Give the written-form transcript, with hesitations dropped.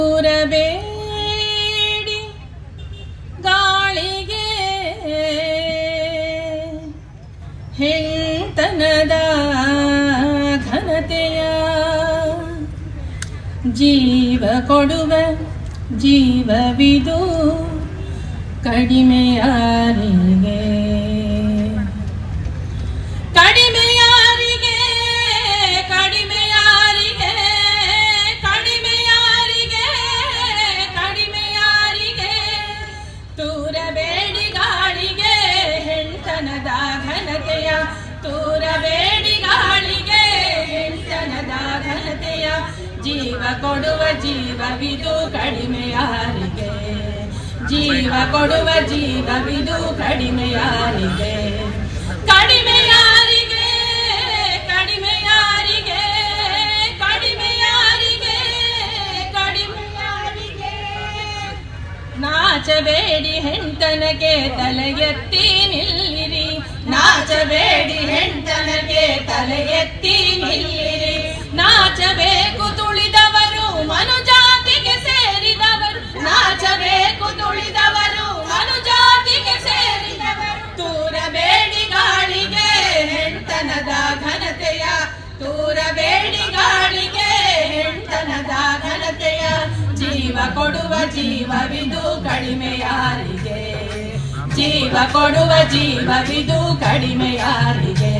ತೂರಬೇಡಿ ಗಾಳಿಗೆ ಹೆಣ್ತನದ ಘನತೆಯ ಜೀವ ಕೊಡುವ ಜೀವವಿದು ಕಡಿಮೆಯಾರಿಗೆ ಕಡಿಮೆಯಾರಿಗೆ ಕಡಿಮೆಯಾರಿಗೆ ಕಡಿಮೆಯಾರಿಗೆ ಕಡಿಮೆಯಾರಿಗೆ ತೂರಬೇಡಿ ಗಾಳಿಗೆ ಹೆಣ್ತನದ ಘನತೆಯ ತೂರಬೇಡಿ ಗಾಳಿಗೆ ಹೆಣ್ತನದ ಘನತೆಯ ಜೀವ ಕೊಡುವ ಜೀವವಿದು ಕಡಿಮೆಯಾರಿಗೆ ಜೀವ ಕೊಡುವ ಜೀವವಿದು ಕಡಿಮೆಯಾರಿಗೆ ಕಡಿಮೆಯಾರಿಗೆ ಕಡಿಮೆಯಾರಿಗೆ ಕಡಿಮೆಯಾರಿಗೆ ಕಡಿಮೆಯಾರಿಗೆ ನಾಚಬೇಡಿ ಹೆಣ್ತನಕ್ಕೆ ತಲೆ ಎತ್ತಿ ನಿಲ್ಲಿರಿ ನಾಚಬೇಡಿ ಹೆಣ್ತನಕ್ಕೆ ತಲೆ ಎತ್ತಿ ನಿಲ್ಲಿರಿ ನಾಚಬೇಕು ತುಳಿದವರು ಮನುಜಾತಿಗೆ ಸೇರಿದವರು ನಾಚಬೇಕು ತುಳಿದವರು ಮನುಜಾತಿಗೆ ಸೇರಿದವರು ತೂರಬೇಡಿ ಗಾಳಿಗೆ ಹೆಣ್ತನದ ಘನತೆಯ ತೂರಬೇಡಿ ಗಾಳಿಗೆ ಹೆಣ್ತನದ ಘನತೆಯ ಜೀವ ಕೊಡುವ ಜೀವವಿದು ಕಡಿಮೆಯಾರಿಗೆ ಜೀವ ಕೊಡುವ ಜೀವವಿದು ಕಡಿಮೆಯಾರಿಗೆ